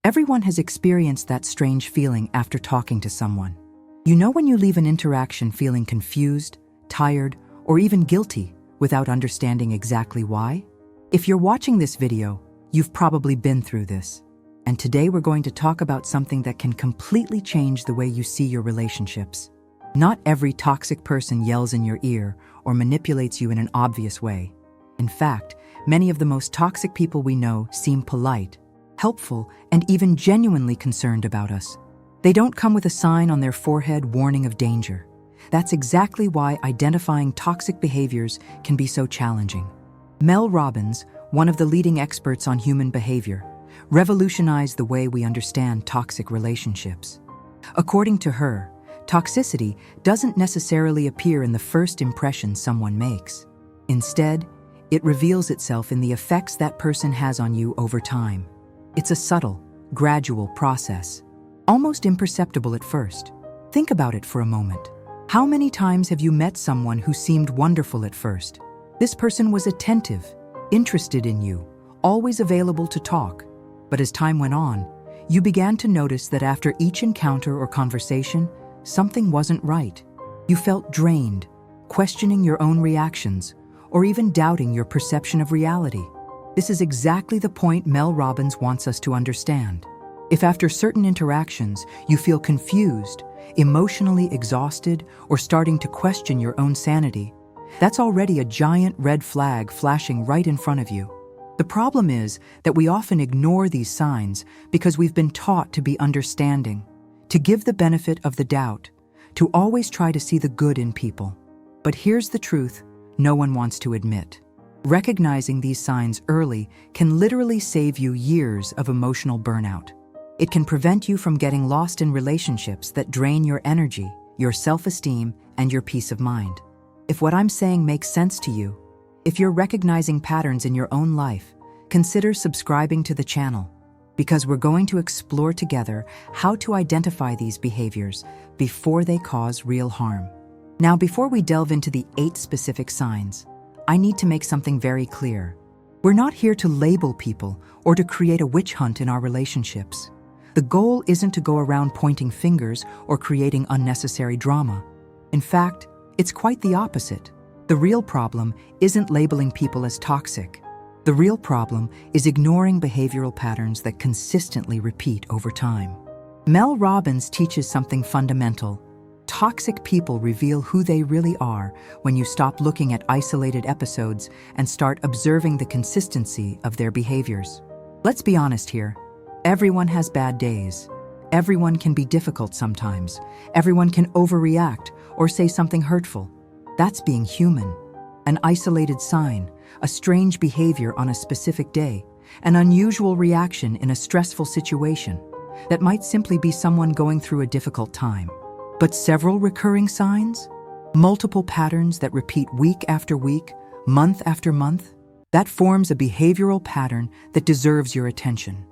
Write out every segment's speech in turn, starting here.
Everyone has experienced that strange feeling after talking to someone. You know when you leave an interaction feeling confused, tired, or even guilty without understanding exactly why? If you're watching this video, you've probably been through this. And today we're going to talk about something that can completely change the way you see your relationships. Not every toxic person yells in your ear or manipulates you in an obvious way. In fact, many of the most toxic people we know seem polite, helpful, and even genuinely concerned about us. They don't come with a sign on their forehead warning of danger. That's exactly why identifying toxic behaviors can be so challenging. Mel Robbins, one of the leading experts on human behavior, revolutionized the way we understand toxic relationships. According to her, toxicity doesn't necessarily appear in the first impression someone makes. Instead, it reveals itself in the effects that person has on you over time. It's a subtle, gradual process, almost imperceptible at first. Think about it for a moment. How many times have you met someone who seemed wonderful at first? This person was attentive, interested in you, always available to talk. But as time went on, you began to notice that after each encounter or conversation, something wasn't right. You felt drained, questioning your own reactions, or even doubting your perception of reality. This is exactly the point Mel Robbins wants us to understand. If after certain interactions you feel confused, emotionally exhausted, or starting to question your own sanity, that's already a giant red flag flashing right in front of you. The problem is that we often ignore these signs because we've been taught to be understanding, to give the benefit of the doubt, to always try to see the good in people. But here's the truth no one wants to admit. Recognizing these signs early can literally save you years of emotional burnout. It can prevent you from getting lost in relationships that drain your energy, your self-esteem, and your peace of mind. If what I'm saying makes sense to you, if you're recognizing patterns in your own life, consider subscribing to the channel, because we're going to explore together how to identify these behaviors before they cause real harm. Now, before we delve into the 8 specific signs, I need to make something very clear. We're not here to label people or to create a witch hunt in our relationships. The goal isn't to go around pointing fingers or creating unnecessary drama. In fact, it's quite the opposite. The real problem isn't labeling people as toxic. The real problem is ignoring behavioral patterns that consistently repeat over time. Mel Robbins teaches something fundamental. Toxic people reveal who they really are when you stop looking at isolated episodes and start observing the consistency of their behaviors. Let's be honest here. Everyone has bad days. Everyone can be difficult sometimes. Everyone can overreact or say something hurtful. That's being human. An isolated sign, a strange behavior on a specific day, an unusual reaction in a stressful situation. That might simply be someone going through a difficult time. But several recurring signs? Multiple patterns that repeat week after week, month after month? That forms a behavioral pattern that deserves your attention.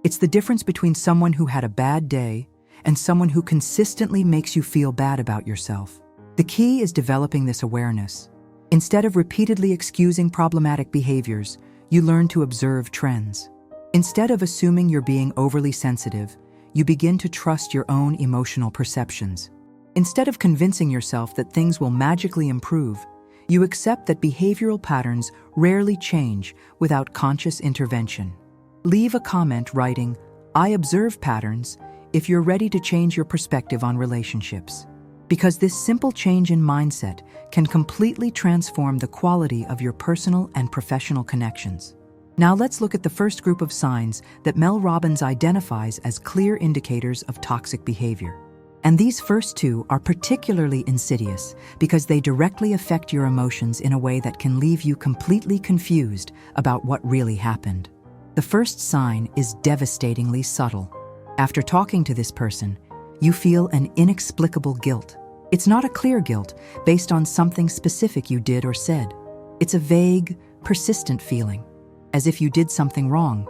It's the difference between someone who had a bad day and someone who consistently makes you feel bad about yourself. The key is developing this awareness. Instead of repeatedly excusing problematic behaviors, you learn to observe trends. Instead of assuming you're being overly sensitive, you begin to trust your own emotional perceptions. Instead of convincing yourself that things will magically improve, you accept that behavioral patterns rarely change without conscious intervention. Leave a comment writing, "I observe patterns," if you're ready to change your perspective on relationships. Because this simple change in mindset can completely transform the quality of your personal and professional connections. Now let's look at the first group of signs that Mel Robbins identifies as clear indicators of toxic behavior. And these first 2 are particularly insidious because they directly affect your emotions in a way that can leave you completely confused about what really happened. The first sign is devastatingly subtle. After talking to this person, you feel an inexplicable guilt. It's not a clear guilt based on something specific you did or said. It's a vague, persistent feeling, as if you did something wrong,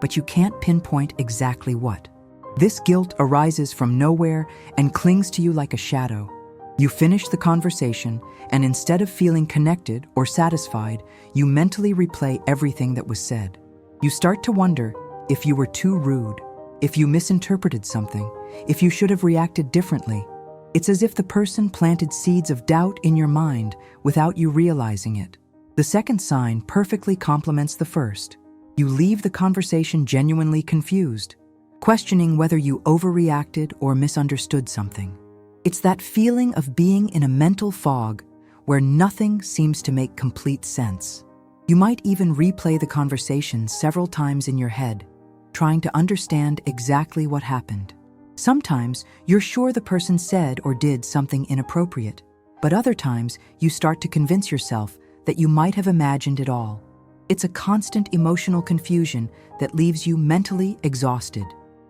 but you can't pinpoint exactly what. This guilt arises from nowhere and clings to you like a shadow. You finish the conversation, and instead of feeling connected or satisfied, you mentally replay everything that was said. You start to wonder if you were too rude, if you misinterpreted something, if you should have reacted differently. It's as if the person planted seeds of doubt in your mind without you realizing it. The second sign perfectly complements the first. You leave the conversation genuinely confused, questioning whether you overreacted or misunderstood something. It's that feeling of being in a mental fog where nothing seems to make complete sense. You might even replay the conversation several times in your head, trying to understand exactly what happened. Sometimes you're sure the person said or did something inappropriate, but other times you start to convince yourself that you might have imagined it all. It's a constant emotional confusion that leaves you mentally exhausted.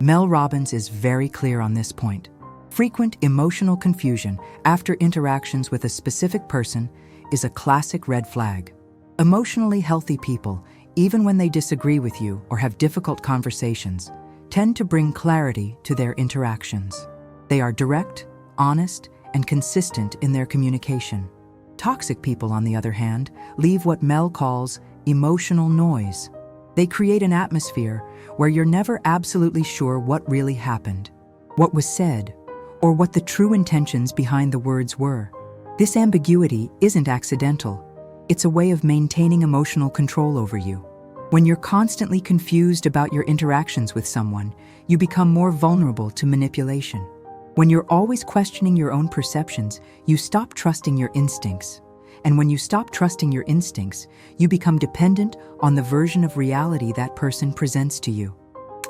Mel Robbins is very clear on this point. Frequent emotional confusion after interactions with a specific person is a classic red flag. Emotionally healthy people, even when they disagree with you or have difficult conversations, tend to bring clarity to their interactions. They are direct, honest, and consistent in their communication. Toxic people, on the other hand, leave what Mel calls emotional noise. They create an atmosphere where you're never absolutely sure what really happened, what was said, or what the true intentions behind the words were. This ambiguity isn't accidental. It's a way of maintaining emotional control over you. When you're constantly confused about your interactions with someone, you become more vulnerable to manipulation. When you're always questioning your own perceptions, you stop trusting your instincts. And when you stop trusting your instincts, you become dependent on the version of reality that person presents to you.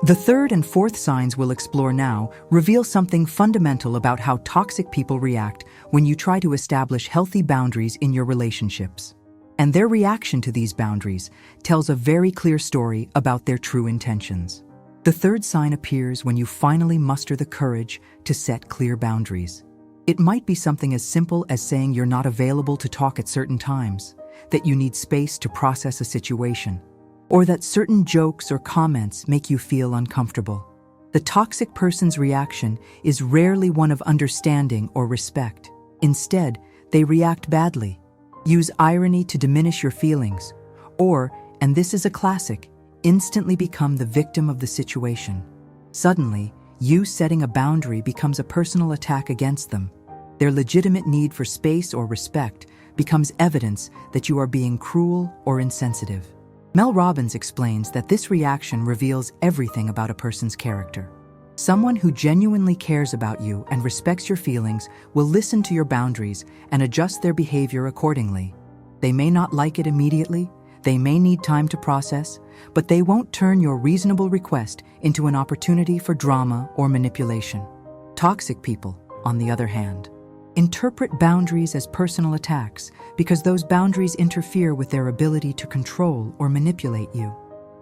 The third and fourth signs we'll explore now reveal something fundamental about how toxic people react when you try to establish healthy boundaries in your relationships. And their reaction to these boundaries tells a very clear story about their true intentions. The third sign appears when you finally muster the courage to set clear boundaries. It might be something as simple as saying you're not available to talk at certain times, that you need space to process a situation, or that certain jokes or comments make you feel uncomfortable. The toxic person's reaction is rarely one of understanding or respect. Instead, they react badly, use irony to diminish your feelings, or, and this is a classic, instantly become the victim of the situation. Suddenly, you setting a boundary becomes a personal attack against them. Their legitimate need for space or respect becomes evidence that you are being cruel or insensitive. Mel Robbins explains that this reaction reveals everything about a person's character. Someone who genuinely cares about you and respects your feelings will listen to your boundaries and adjust their behavior accordingly. They may not like it immediately, they may need time to process, but they won't turn your reasonable request into an opportunity for drama or manipulation. Toxic people, on the other hand, interpret boundaries as personal attacks because those boundaries interfere with their ability to control or manipulate you.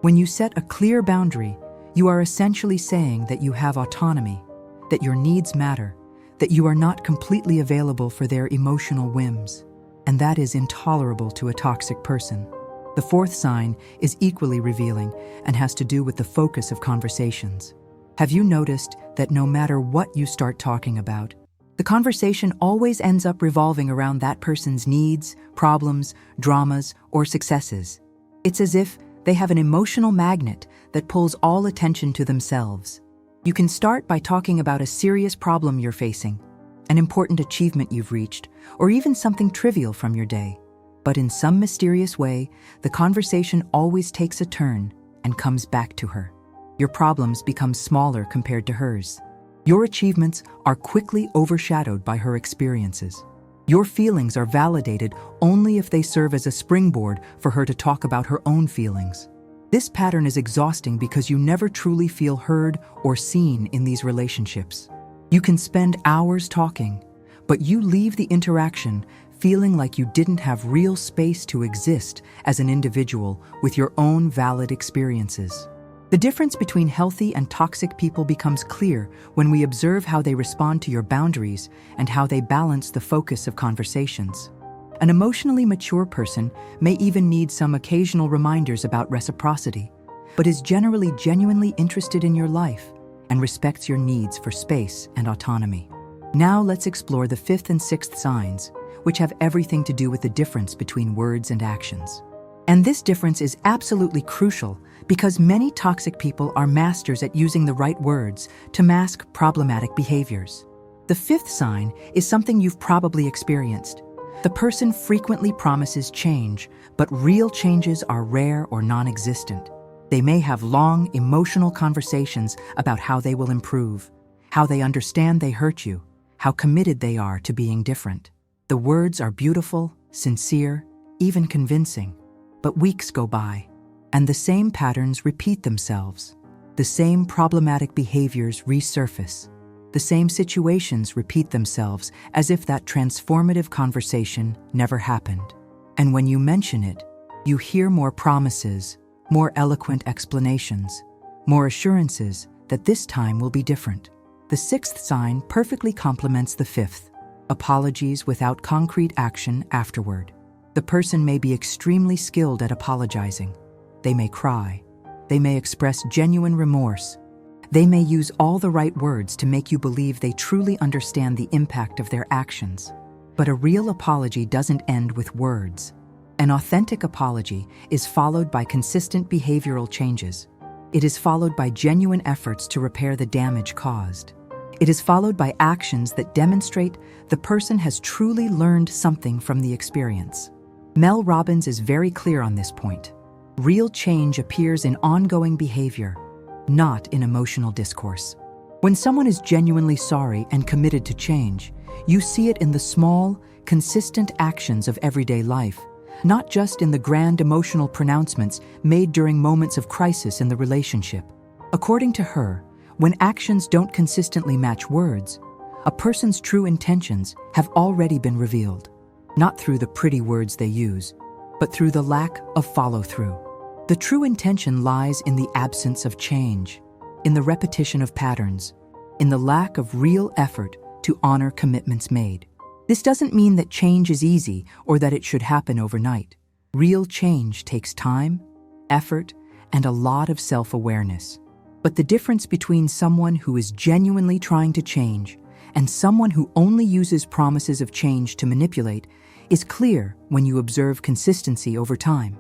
When you set a clear boundary, you are essentially saying that you have autonomy, that your needs matter, that you are not completely available for their emotional whims. And that is intolerable to a toxic person. The fourth sign is equally revealing and has to do with the focus of conversations. Have you noticed that no matter what you start talking about, the conversation always ends up revolving around that person's needs, problems, dramas, or successes? It's as if they have an emotional magnet that pulls all attention to themselves. You can start by talking about a serious problem you're facing, an important achievement you've reached, or even something trivial from your day. But in some mysterious way, the conversation always takes a turn and comes back to her. Your problems become smaller compared to hers. Your achievements are quickly overshadowed by her experiences. Your feelings are validated only if they serve as a springboard for her to talk about her own feelings. This pattern is exhausting because you never truly feel heard or seen in these relationships. You can spend hours talking, but you leave the interaction feeling like you didn't have real space to exist as an individual with your own valid experiences. The difference between healthy and toxic people becomes clear when we observe how they respond to your boundaries and how they balance the focus of conversations. An emotionally mature person may even need some occasional reminders about reciprocity, but is generally genuinely interested in your life and respects your needs for space and autonomy. Now let's explore the fifth and sixth signs, which have everything to do with the difference between words and actions. And this difference is absolutely crucial because many toxic people are masters at using the right words to mask problematic behaviors. The fifth sign is something you've probably experienced. The person frequently promises change, but real changes are rare or non-existent. They may have long, emotional conversations about how they will improve, how they understand they hurt you, how committed they are to being different. The words are beautiful, sincere, even convincing. But weeks go by, and the same patterns repeat themselves. The same problematic behaviors resurface. The same situations repeat themselves as if that transformative conversation never happened. And when you mention it, you hear more promises, more eloquent explanations, more assurances that this time will be different. The sixth sign perfectly complements the fifth: apologies without concrete action afterward. The person may be extremely skilled at apologizing. They may cry. They may express genuine remorse. They may use all the right words to make you believe they truly understand the impact of their actions. But a real apology doesn't end with words. An authentic apology is followed by consistent behavioral changes. It is followed by genuine efforts to repair the damage caused. It is followed by actions that demonstrate the person has truly learned something from the experience. Mel Robbins is very clear on this point. Real change appears in ongoing behavior, not in emotional discourse. When someone is genuinely sorry and committed to change, you see it in the small, consistent actions of everyday life, not just in the grand emotional pronouncements made during moments of crisis in the relationship. According to her, when actions don't consistently match words, a person's true intentions have already been revealed, not through the pretty words they use, but through the lack of follow-through. The true intention lies in the absence of change, in the repetition of patterns, in the lack of real effort to honor commitments made. This doesn't mean that change is easy or that it should happen overnight. Real change takes time, effort, and a lot of self-awareness. But the difference between someone who is genuinely trying to change and someone who only uses promises of change to manipulate is clear when you observe consistency over time.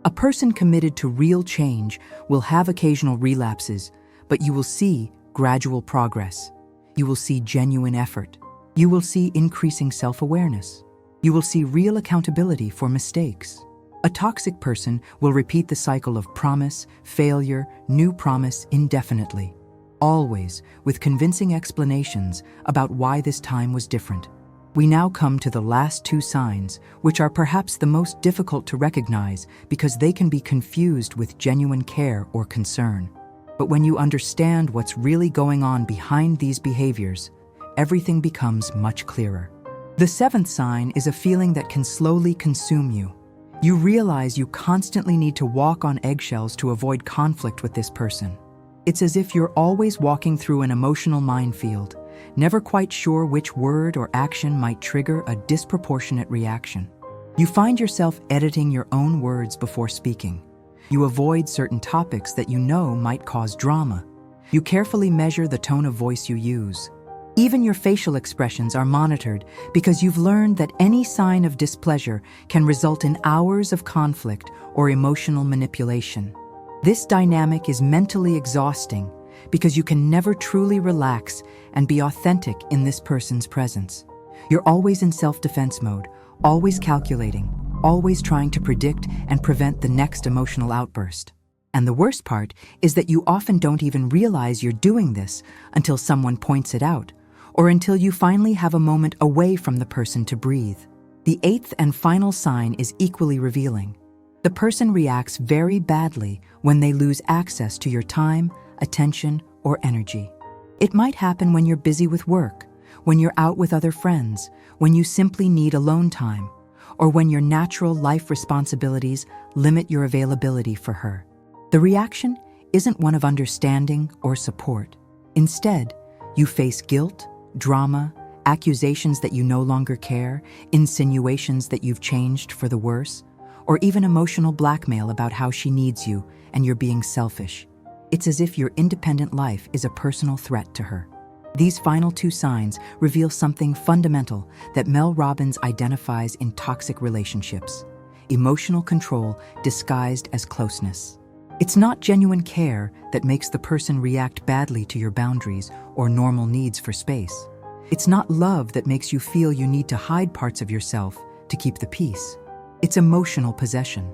A person committed to real change will have occasional relapses, but you will see gradual progress. You will see genuine effort. You will see increasing self-awareness. You will see real accountability for mistakes. A toxic person will repeat the cycle of promise, failure, new promise indefinitely, always with convincing explanations about why this time was different. We now come to the last two signs, which are perhaps the most difficult to recognize because they can be confused with genuine care or concern. But when you understand what's really going on behind these behaviors, everything becomes much clearer. The seventh sign is a feeling that can slowly consume you. You realize you constantly need to walk on eggshells to avoid conflict with this person. It's as if you're always walking through an emotional minefield, never quite sure which word or action might trigger a disproportionate reaction. You find yourself editing your own words before speaking. You avoid certain topics that you know might cause drama. You carefully measure the tone of voice you use. Even your facial expressions are monitored because you've learned that any sign of displeasure can result in hours of conflict or emotional manipulation. This dynamic is mentally exhausting because you can never truly relax and be authentic in this person's presence. You're always in self-defense mode, always calculating, always trying to predict and prevent the next emotional outburst. And the worst part is that you often don't even realize you're doing this until someone points it out, or until you finally have a moment away from the person to breathe. The eighth and final sign is equally revealing. The person reacts very badly when they lose access to your time, attention, or energy. It might happen when you're busy with work, when you're out with other friends, when you simply need alone time, or when your natural life responsibilities limit your availability for her. The reaction isn't one of understanding or support. Instead, you face guilt, drama, accusations that you no longer care, insinuations that you've changed for the worse, or even emotional blackmail about how she needs you and you're being selfish. It's as if your independent life is a personal threat to her. These final two signs reveal something fundamental that Mel Robbins identifies in toxic relationships: emotional control disguised as closeness. It's not genuine care that makes the person react badly to your boundaries or normal needs for space. It's not love that makes you feel you need to hide parts of yourself to keep the peace. It's emotional possession.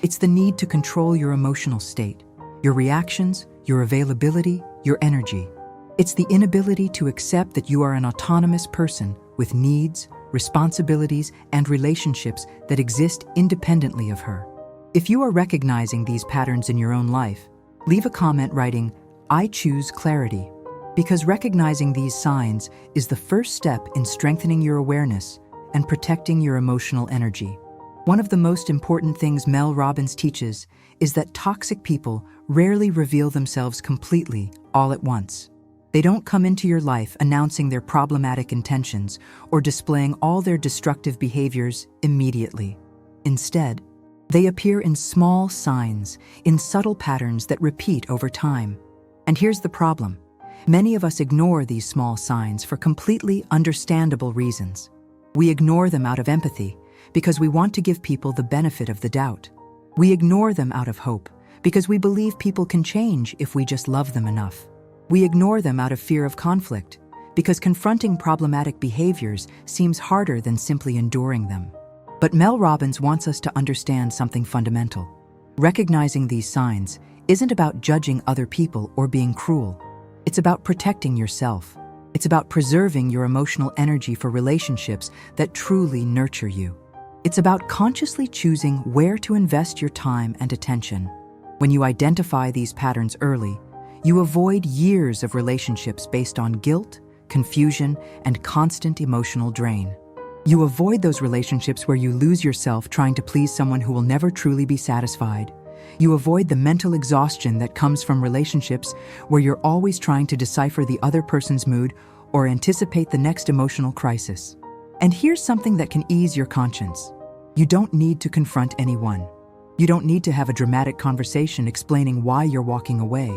It's the need to control your emotional state, your reactions, your availability, your energy. It's the inability to accept that you are an autonomous person with needs, responsibilities, and relationships that exist independently of her. If you are recognizing these patterns in your own life, leave a comment writing, "I choose clarity," because recognizing these signs is the first step in strengthening your awareness and protecting your emotional energy. One of the most important things Mel Robbins teaches is that toxic people rarely reveal themselves completely all at once. They don't come into your life announcing their problematic intentions or displaying all their destructive behaviors immediately. Instead, they appear in small signs, in subtle patterns that repeat over time. And here's the problem. Many of us ignore these small signs for completely understandable reasons. We ignore them out of empathy because we want to give people the benefit of the doubt. We ignore them out of hope because we believe people can change if we just love them enough. We ignore them out of fear of conflict because confronting problematic behaviors seems harder than simply enduring them. But Mel Robbins wants us to understand something fundamental. Recognizing these signs isn't about judging other people or being cruel. It's about protecting yourself. It's about preserving your emotional energy for relationships that truly nurture you. It's about consciously choosing where to invest your time and attention. When you identify these patterns early, you avoid years of relationships based on guilt, confusion, and constant emotional drain. You avoid those relationships where you lose yourself trying to please someone who will never truly be satisfied. You avoid the mental exhaustion that comes from relationships where you're always trying to decipher the other person's mood or anticipate the next emotional crisis. And here's something that can ease your conscience. You don't need to confront anyone. You don't need to have a dramatic conversation explaining why you're walking away.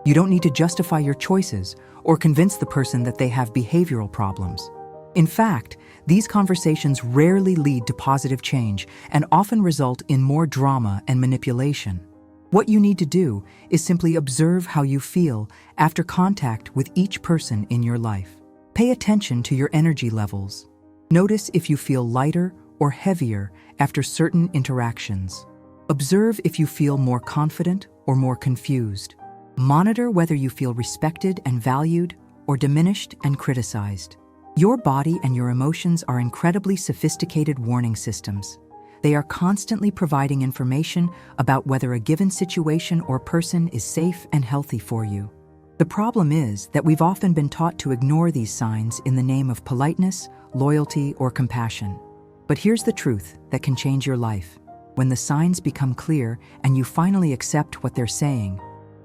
You don't need to justify your choices or convince the person that they have behavioral problems. In fact, these conversations rarely lead to positive change and often result in more drama and manipulation. What you need to do is simply observe how you feel after contact with each person in your life. Pay attention to your energy levels. Notice if you feel lighter or heavier after certain interactions. Observe if you feel more confident or more confused. Monitor whether you feel respected and valued or diminished and criticized. Your body and your emotions are incredibly sophisticated warning systems. They are constantly providing information about whether a given situation or person is safe and healthy for you. The problem is that we've often been taught to ignore these signs in the name of politeness, loyalty, or compassion. But here's the truth that can change your life. When the signs become clear and you finally accept what they're saying,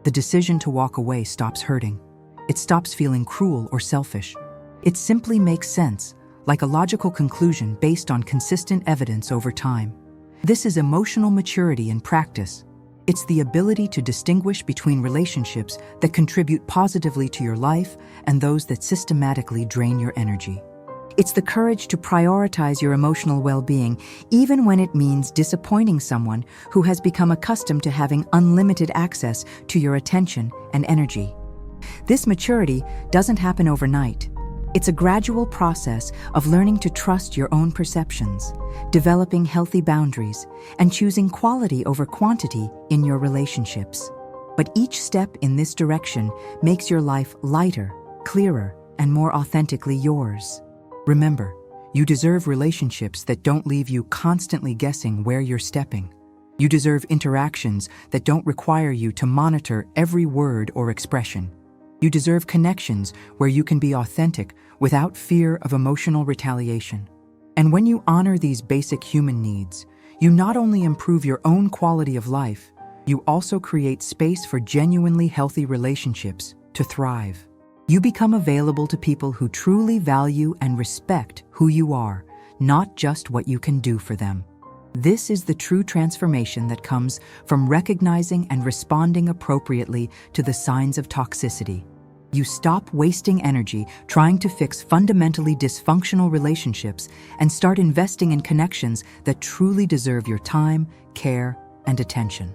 the decision to walk away stops hurting. It stops feeling cruel or selfish. It simply makes sense, like a logical conclusion based on consistent evidence over time. This is emotional maturity in practice. It's the ability to distinguish between relationships that contribute positively to your life and those that systematically drain your energy. It's the courage to prioritize your emotional well-being, even when it means disappointing someone who has become accustomed to having unlimited access to your attention and energy. This maturity doesn't happen overnight. It's a gradual process of learning to trust your own perceptions, developing healthy boundaries, and choosing quality over quantity in your relationships. But each step in this direction makes your life lighter, clearer, and more authentically yours. Remember, you deserve relationships that don't leave you constantly guessing where you're stepping. You deserve interactions that don't require you to monitor every word or expression. You deserve connections where you can be authentic without fear of emotional retaliation. And when you honor these basic human needs, you not only improve your own quality of life, you also create space for genuinely healthy relationships to thrive. You become available to people who truly value and respect who you are, not just what you can do for them. This is the true transformation that comes from recognizing and responding appropriately to the signs of toxicity. You stop wasting energy trying to fix fundamentally dysfunctional relationships and start investing in connections that truly deserve your time, care, and attention.